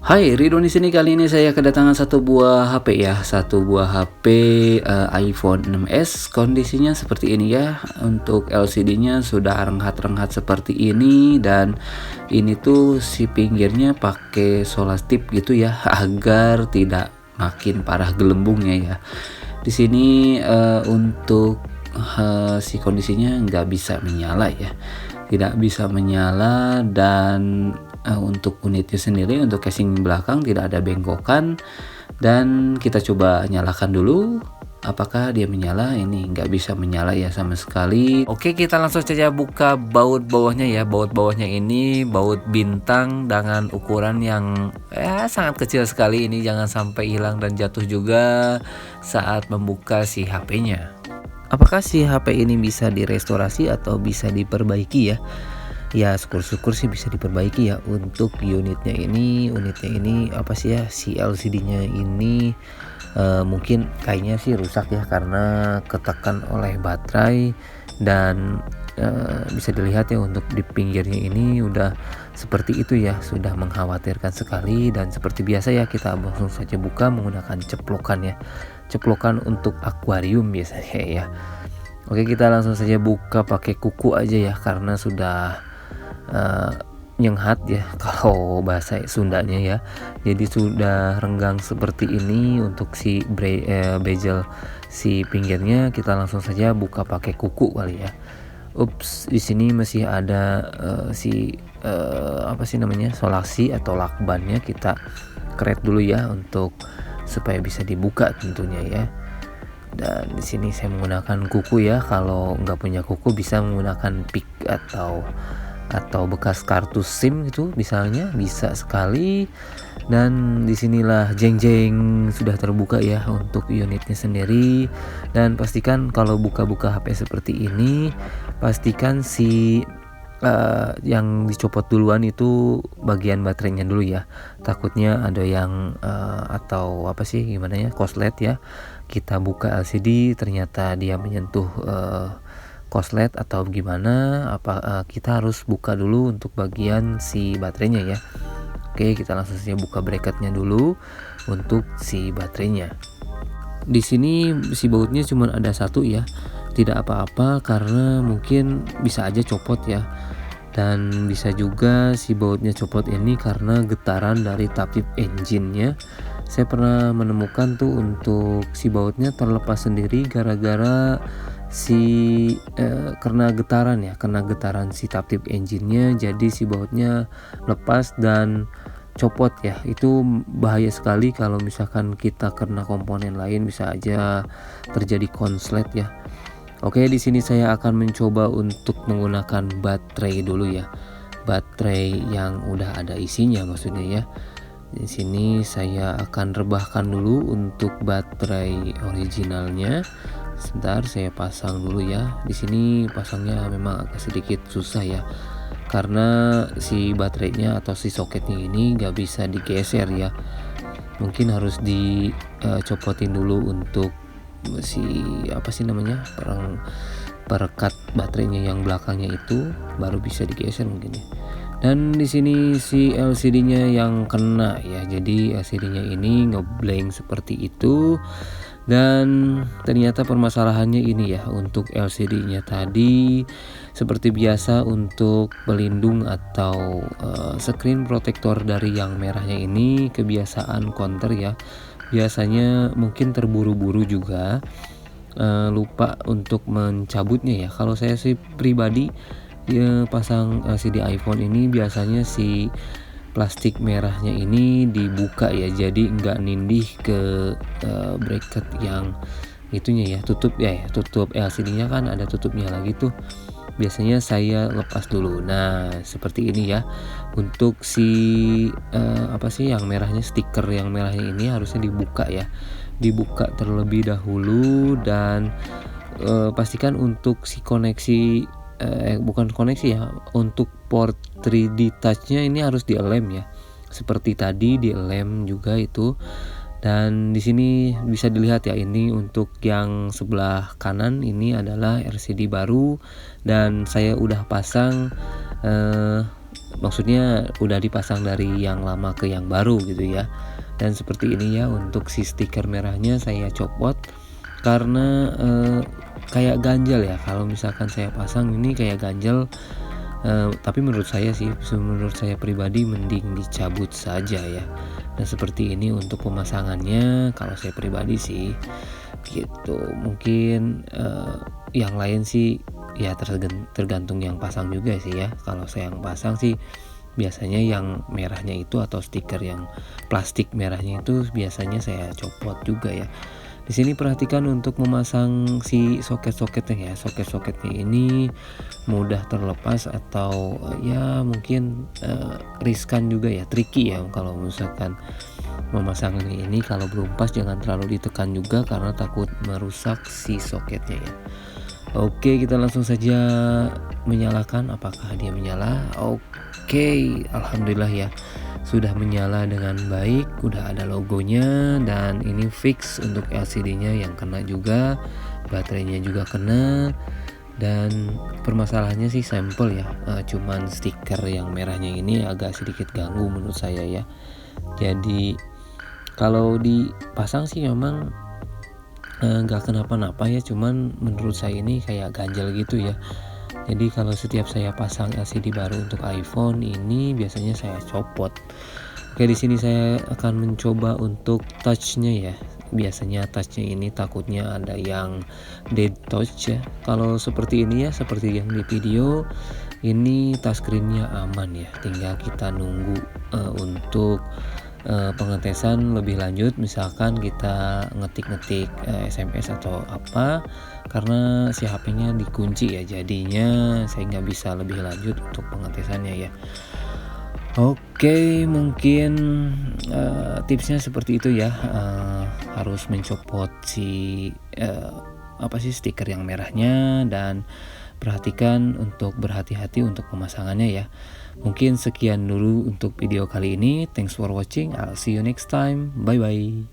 Hai, Ridwan di sini. Kali ini saya kedatangan satu buah HP ya, satu buah HP iPhone 6s. Kondisinya seperti ini ya. Untuk LCD-nya sudah renghat-renghat seperti ini, dan ini tuh si pinggirnya pakai solastip gitu ya, agar tidak makin parah gelembungnya ya. Di sini untuk si kondisinya nggak bisa menyala ya, tidak bisa menyala. Dan untuk unitnya sendiri, untuk casing belakang tidak ada bengkokan. Dan kita coba nyalakan dulu, apakah dia menyala. Ini nggak bisa menyala ya sama sekali. Oke, kita langsung saja buka baut bawahnya ya. Baut bawahnya ini baut bintang dengan ukuran yang sangat kecil sekali. Ini jangan sampai hilang dan jatuh juga saat membuka si HP-nya. Apakah si HP ini bisa direstorasi atau bisa diperbaiki ya? Ya, syukur-syukur sih bisa diperbaiki ya. Untuk unitnya ini apa sih ya, si LCD-nya ini mungkin kayaknya sih rusak ya, karena ketekan oleh baterai. Dan bisa dilihat ya, untuk di pinggirnya ini udah seperti itu ya, sudah mengkhawatirkan sekali. Dan seperti biasa ya, kita langsung saja buka menggunakan ceplokan ya, ceplokan untuk akuarium biasanya ya. Oke, kita langsung saja buka pakai kuku aja ya, karena sudah nyenghat ya kalau bahasa Sundanya ya. Jadi sudah renggang seperti ini. Untuk si bezel si pinggirnya kita langsung saja buka pakai kuku kali ya. Ups, di sini masih ada apa sih namanya, solasi atau lakbannya. Kita keret dulu ya, untuk supaya bisa dibuka tentunya ya. Dan di sini saya menggunakan kuku ya. Kalau nggak punya kuku bisa menggunakan pick atau bekas kartu SIM itu misalnya, bisa sekali. Dan disinilah jeng-jeng sudah terbuka ya untuk unitnya sendiri. Dan pastikan kalau buka-buka HP seperti ini, pastikan si yang dicopot duluan itu bagian baterainya dulu ya. Takutnya ada yang atau apa sih, gimana ya, korslet ya. Kita buka LCD ternyata dia menyentuh korslet atau gimana, kita harus buka dulu untuk bagian si baterainya ya. Oke, kita langsung saja buka bracketnya dulu untuk si baterainya. Di sini si bautnya cuma ada satu ya, tidak apa-apa karena mungkin bisa aja copot ya. Dan bisa juga si bautnya copot ini karena getaran dari tapip engine-nya. Saya pernah menemukan tuh untuk si bautnya terlepas sendiri gara-gara karena getaran si tapip engine-nya. Jadi si bautnya lepas dan copot ya. Itu bahaya sekali kalau misalkan kita kena komponen lain, bisa aja terjadi konslet ya. Oke, di sini saya akan mencoba untuk menggunakan baterai dulu ya. Baterai yang udah ada isinya maksudnya ya. Di sini saya akan rebahkan dulu untuk baterai originalnya. Sebentar, saya pasang dulu ya. Di sini pasangnya memang agak sedikit susah ya, karena si baterainya atau si soketnya ini nggak bisa digeser ya. Mungkin harus dicopotin dulu untuk si apa sih namanya, perekat baterainya yang belakangnya itu, baru bisa digeser mungkin ya. Dan di sini si LCD-nya yang kena ya. Jadi LCD-nya ini ngeblank seperti itu. Dan ternyata permasalahannya ini ya, untuk LCD-nya tadi seperti biasa untuk pelindung atau screen protector dari yang merahnya ini kebiasaan counter ya. Biasanya mungkin terburu-buru juga, lupa untuk mencabutnya ya. Kalau saya sih pribadi ya, pasang CD iPhone ini biasanya si plastik merahnya ini dibuka ya, jadi nggak nindih ke bracket yang itunya ya, tutup LCD-nya kan ada tutupnya lagi tuh. Biasanya saya lepas dulu. Nah, seperti ini ya. Untuk si apa sih yang merahnya, stiker yang merahnya ini harusnya dibuka ya. Dibuka terlebih dahulu. Dan pastikan untuk si koneksi bukan koneksi ya, untuk port 3D touch-nya ini harus dilem ya. Seperti tadi dilem juga itu. Dan di sini bisa dilihat ya, ini untuk yang sebelah kanan ini adalah LCD baru, dan saya udah pasang maksudnya udah dipasang dari yang lama ke yang baru gitu ya. Dan seperti ini ya, untuk si stiker merahnya saya copot karena kayak ganjal ya, kalau misalkan saya pasang ini kayak ganjal. Tapi menurut saya pribadi mending dicabut saja ya. Dan seperti ini untuk pemasangannya kalau saya pribadi sih gitu. Mungkin yang lain sih ya tergantung yang pasang juga sih ya. Kalau saya yang pasang sih biasanya yang merahnya itu atau stiker yang plastik merahnya itu biasanya saya copot juga ya. Di sini perhatikan untuk memasang si soket-soketnya ya. Soket-soketnya ini mudah terlepas atau ya mungkin riskan juga ya, tricky ya kalau misalkan memasang ini. Kalau belum pas jangan terlalu ditekan juga karena takut merusak si soketnya ya. Oke, kita langsung saja menyalakan. Apakah dia menyala? Oke, alhamdulillah ya, sudah menyala dengan baik, udah ada logonya, dan ini fix untuk LCD-nya yang kena juga, baterainya juga kena. Dan permasalahannya sih sampel ya, cuman stiker yang merahnya ini agak sedikit ganggu menurut saya ya. Jadi kalau dipasang sih memang nggak kenapa-napa ya, cuman menurut saya ini kayak ganjal gitu ya. Jadi kalau setiap saya pasang LCD baru untuk iPhone ini biasanya saya copot. Oke, di sini saya akan mencoba untuk touch-nya ya. Biasanya touch-nya ini takutnya ada yang dead touch ya. Kalau seperti ini ya, seperti yang di video, ini touchscreen-nya aman ya. Tinggal kita nunggu untuk pengetesan lebih lanjut, misalkan kita ngetik-ngetik SMS atau apa, karena si HP-nya dikunci ya, jadinya saya nggak bisa lebih lanjut untuk pengetesannya ya. Oke, mungkin tipsnya seperti itu ya. Harus mencopot si stiker yang merahnya, dan perhatikan untuk berhati-hati untuk pemasangannya ya. Mungkin sekian dulu untuk video kali ini. Thanks for watching. I'll see you next time. Bye bye.